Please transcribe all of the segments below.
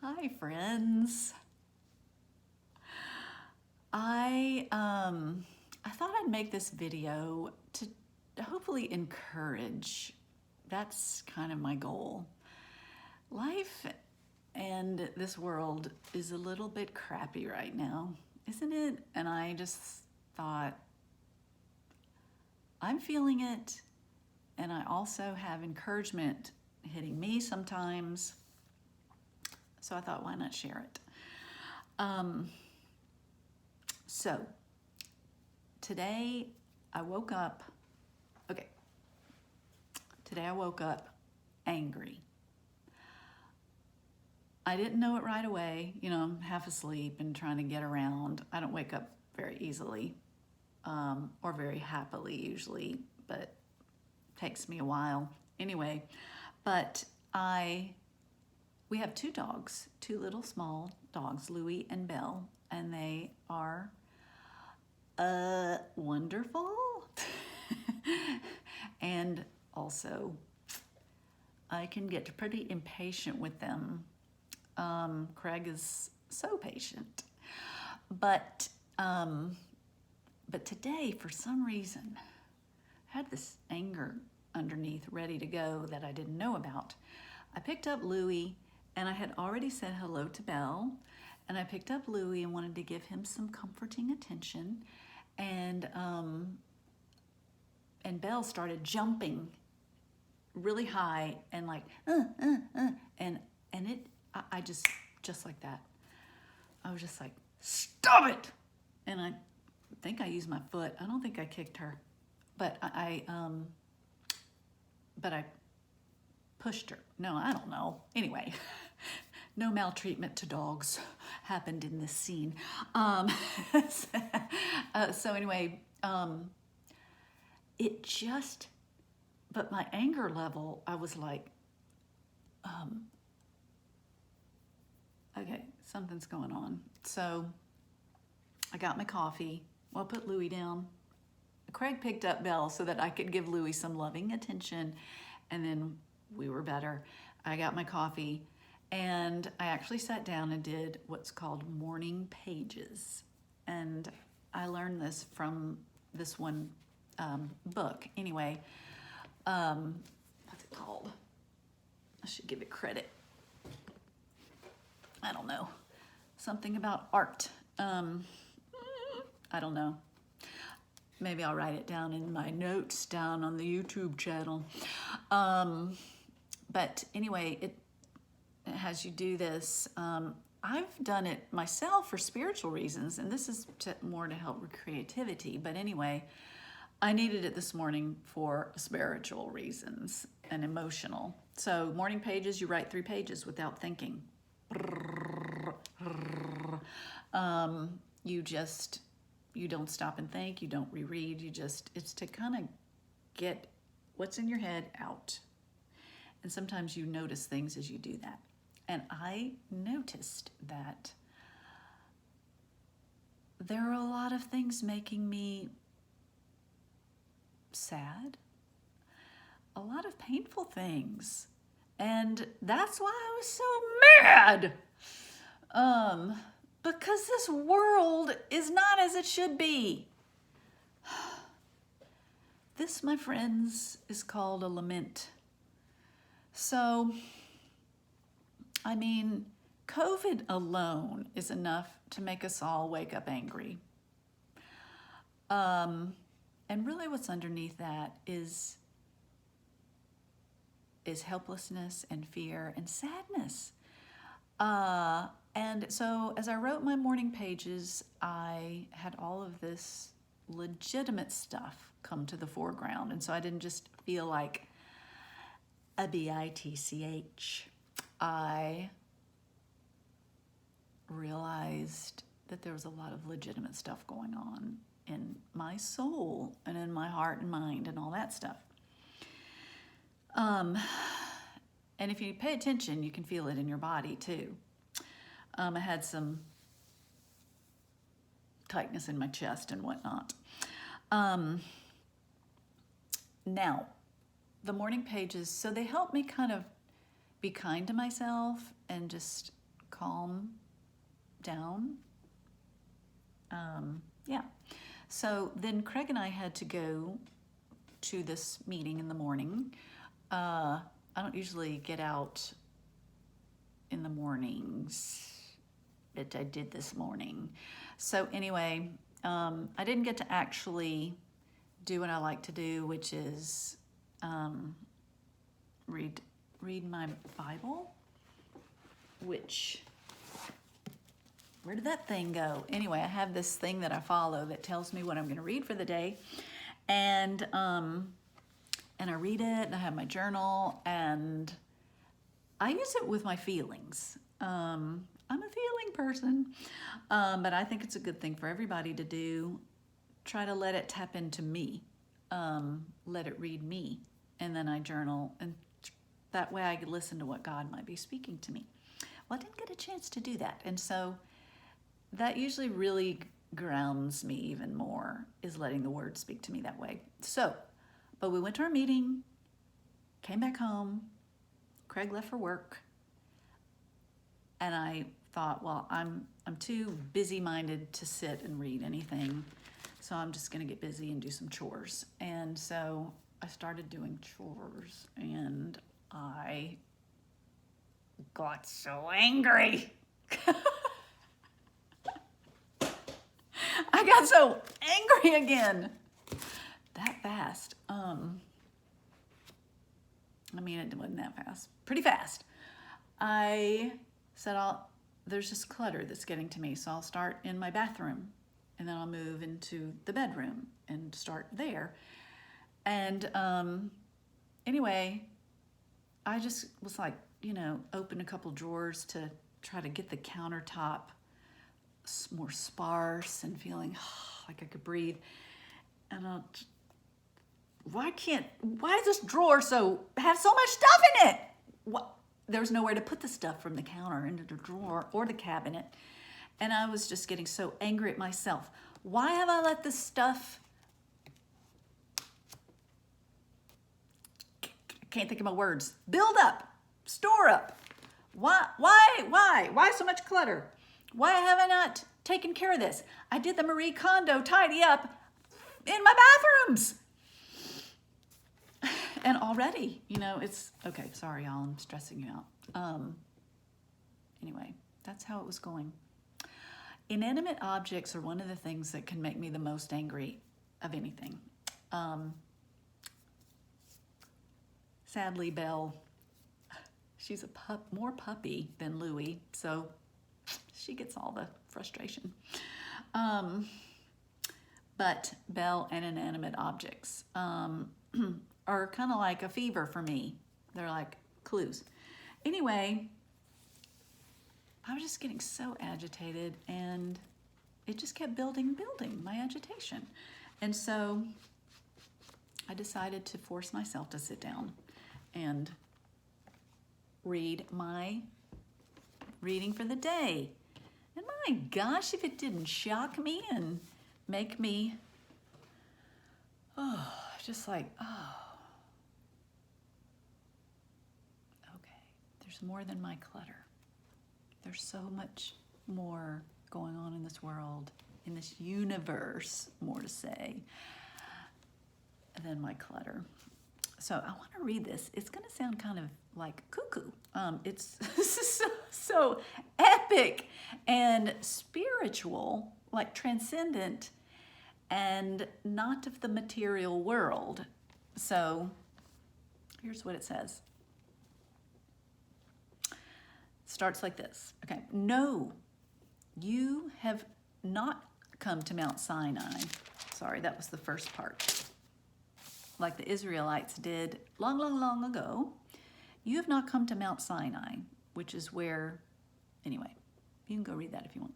Hi, friends. I thought I'd make this video to hopefully encourage. That's kind of my goal. Life and this world is a little bit crappy right now, isn't it? And I just thought I'm feeling it, and I also have encouragement hitting me sometimes. So I thought, why not share it? So today I woke up, today I woke up angry. I didn't know it right away. I'm half asleep and trying to get around. I don't wake up very easily or very happily usually, but it takes me a while. Anyway, but we have two dogs, two little small dogs, Louie and Belle, and they are wonderful. And also, I can get pretty impatient with them. Craig is so patient, but today, for some reason, I had this anger underneath ready to go that I didn't know about. I picked up Louie, and I had already said hello to Belle, and I picked up Louie and wanted to give him some comforting attention, and Belle started jumping really high and like and it I just like that. I was just like, stop it! And I think I used my foot. I don't think I kicked her, but I pushed her. No, I don't know. Anyway, no maltreatment to dogs happened in this scene. So anyway, but my anger level, I was like, okay, something's going on. So I got my coffee. Well, I put Louie down. Craig picked up Belle so that I could give Louie some loving attention, and then we were better. I got my coffee, and I actually sat down and did what's called morning pages. And I learned this from this one book. Anyway, what's it called? I should give it credit. I don't know. Something about art. I don't know. Maybe I'll write it down in my notes down on the YouTube channel. But anyway, it has you do this. I've done it myself for spiritual reasons, and this is more to help with creativity. But anyway, I needed it this morning for spiritual reasons and emotional. So morning pages, you write 3 pages without thinking. You don't stop and think, you don't reread, it's to kind of get what's in your head out. And sometimes you notice things as you do that. And I noticed that there are a lot of things making me sad, a lot of painful things. And that's why I was so mad. Because this world is not as it should be. This, my friends, is called a lament. So, I mean, COVID alone is enough to make us all wake up angry. And really what's underneath that is helplessness and fear and sadness. And so as I wrote my morning pages, I had all of this legitimate stuff come to the foreground. And so I didn't just feel like a bitch. I realized that there was a lot of legitimate stuff going on in my soul and in my heart and mind and all that stuff. And if you pay attention, you can feel it in your body too. I had some tightness in my chest and whatnot. Now, the morning pages, so they help me kind of be kind to myself and just calm down. Yeah. So then Craig and I had to go to this meeting in the morning. I don't usually get out in the mornings, but I did this morning. So anyway, I didn't get to actually do what I like to do, which is read my Bible, which, where did that thing go? Anyway, I have this thing that I follow that tells me what I'm going to read for the day, and I read it, and I have my journal, and I use it with my feelings. I'm a feeling person, but I think it's a good thing for everybody to do. Try to let it tap into me, let it read me, and then I journal, and that way I could listen to what God might be speaking to me. Well, I didn't get a chance to do that, and so that usually really grounds me even more, is letting the Word speak to me that way. So, but we went to our meeting, came back home, Craig left for work, and I thought, well, I'm too busy-minded to sit and read anything, so I'm just going to get busy and do some chores. And so I started doing chores, and I got so angry. I got so angry again. That fast. I mean, it wasn't that fast. Pretty fast. I said, there's this clutter that's getting to me, so I'll start in my bathroom, and then I'll move into the bedroom and start there. And anyway, I just was like, open a couple drawers to try to get the countertop more sparse and feeling like I could breathe. And why is this drawer have so much stuff in it? There's nowhere to put the stuff from the counter into the drawer or the cabinet. And I was just getting so angry at myself. Why have I let this stuff, I can't think of my words, build up, store up? Why so much clutter? Why have I not taken care of this? I did the Marie Kondo tidy up in my bathrooms. And already, it's, okay, sorry, y'all, I'm stressing you out. Anyway, that's how it was going. Inanimate objects are one of the things that can make me the most angry of anything. Sadly, Belle, she's more puppy than Louie, so she gets all the frustration. But Belle and inanimate objects are kind of like a fever for me. They're like clues. Anyway, I was just getting so agitated, and it just kept building, my agitation. And so I decided to force myself to sit down and read my reading for the day. And my gosh, if it didn't shock me and make me, just like, okay, there's more than my clutter. There's so much more going on in this world, in this universe, more to say, than my clutter. So I want to read this. It's going to sound kind of like cuckoo. It's so epic and spiritual, like transcendent, and not of the material world. So here's what it says. It starts like this. Okay. No, you have not come to Mount Sinai. Sorry, that was the first part. Like the Israelites did long, long, long ago. You have not come to Mount Sinai, which is where, anyway, you can go read that if you want.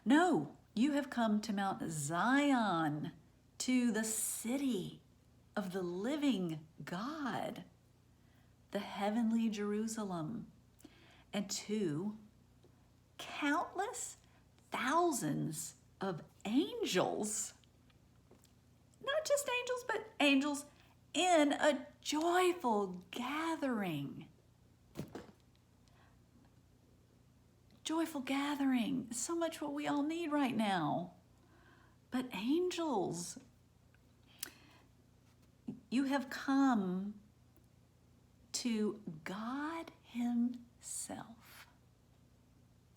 No, you have come to Mount Zion, to the city of the living God, the heavenly Jerusalem, and to countless thousands of angels. Not just angels, but angels in a joyful gathering. Joyful gathering, so much what we all need right now. But angels, you have come to God Himself.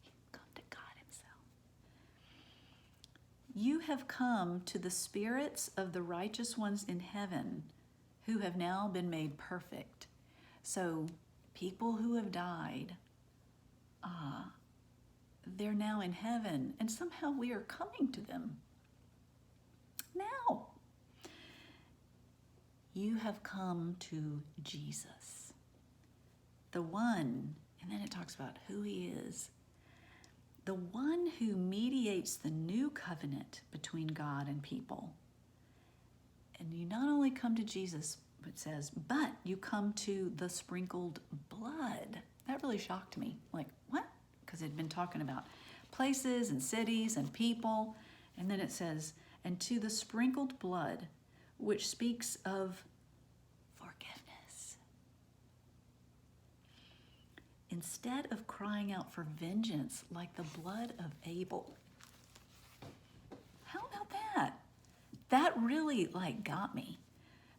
You've come to God Himself. You have come to the spirits of the righteous ones in heaven who have now been made perfect. So people who have died, they're now in heaven, and somehow we are coming to them now. You have come to Jesus, the one, and then it talks about who He is, the one who mediates the new covenant between God and people. And you not only come to Jesus, it says, but you come to the sprinkled blood. That really shocked me. Like, what? Because it had been talking about places and cities and people. And then it says, and to the sprinkled blood, which speaks of forgiveness. Instead of crying out for vengeance like the blood of Abel. How about that? That really got me,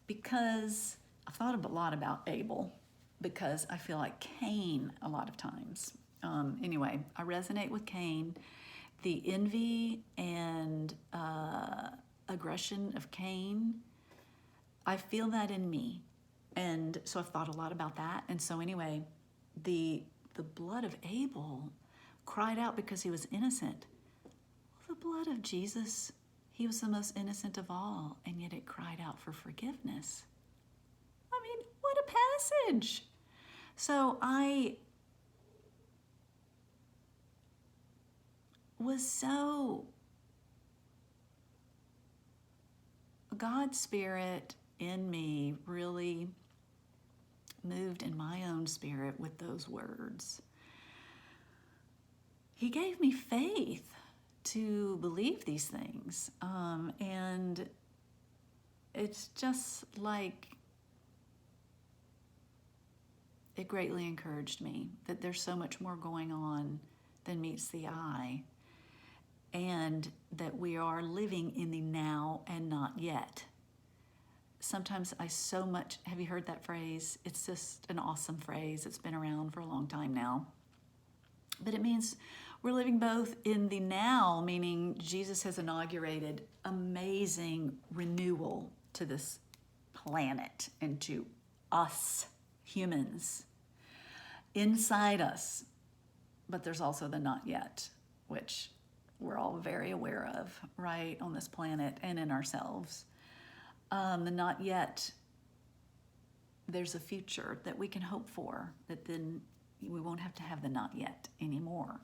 because I've thought a lot about Abel, because I feel like Cain a lot of times. Anyway, I resonate with Cain. The envy and aggression of Cain, I feel that in me. And so I've thought a lot about that. And so anyway, the blood of Abel cried out because he was innocent. Well, the blood of Jesus, He was the most innocent of all, and yet it cried out for forgiveness. I mean, what a passage. So I was so, God's Spirit in me really moved in my own spirit with those words. He gave me faith to believe these things. And it's just it greatly encouraged me that there's so much more going on than meets the eye, and that we are living in the now and not yet. Sometimes have you heard that phrase? It's just an awesome phrase. It's been around for a long time now. But it means we're living both in the now, meaning Jesus has inaugurated amazing renewal to this planet and to us humans inside us. But there's also the not yet, which we're all very aware of, right, on this planet and in ourselves. The not yet, there's a future that we can hope for, that then we won't have to have the not yet anymore.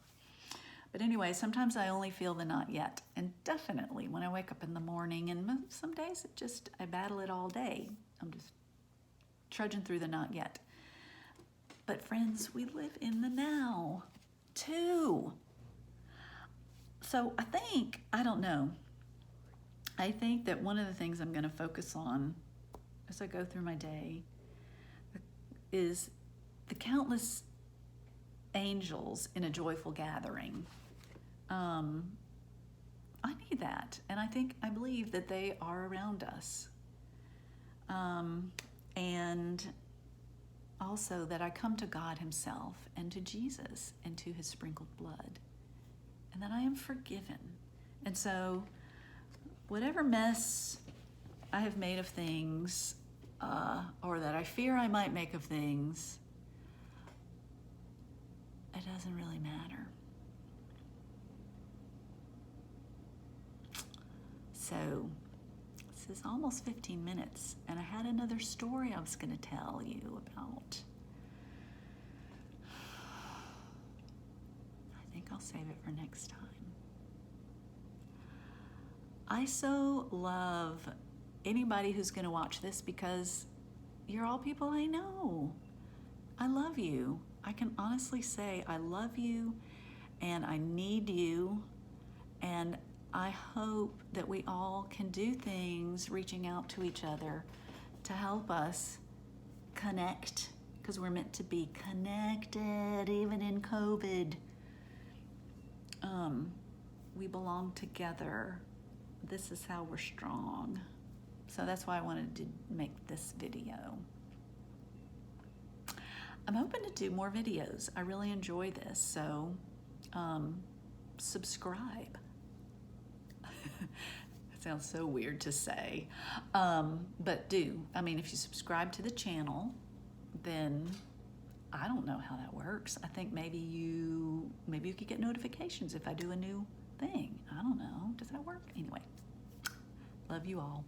But anyway, sometimes I only feel the not yet. And definitely when I wake up in the morning, and some days I battle it all day. I'm just trudging through the not yet. But friends, we live in the now too. So I think that one of the things I'm going to focus on as I go through my day is the countless angels in a joyful gathering. I need that, and I believe that they are around us. And also that I come to God Himself and to Jesus and to His sprinkled blood, and that I am forgiven. And so whatever mess I have made of things, or that I fear I might make of things, it doesn't really matter. So this is almost 15 minutes, and I had another story I was going to tell you about. I think I'll save it for next time. I so love anybody who's going to watch this, because you're all people I know. I love you. I can honestly say I love you, and I need you, and I hope that we all can do things reaching out to each other to help us connect, because we're meant to be connected even in COVID. we belong together. This is how we're strong. So that's why I wanted to make this video. I'm hoping to do more videos. I really enjoy this, so subscribe. That sounds so weird to say, but do. I mean, if you subscribe to the channel, then I don't know how that works. I think maybe you could get notifications if I do a new thing. I don't know. Does that work? Anyway, love you all.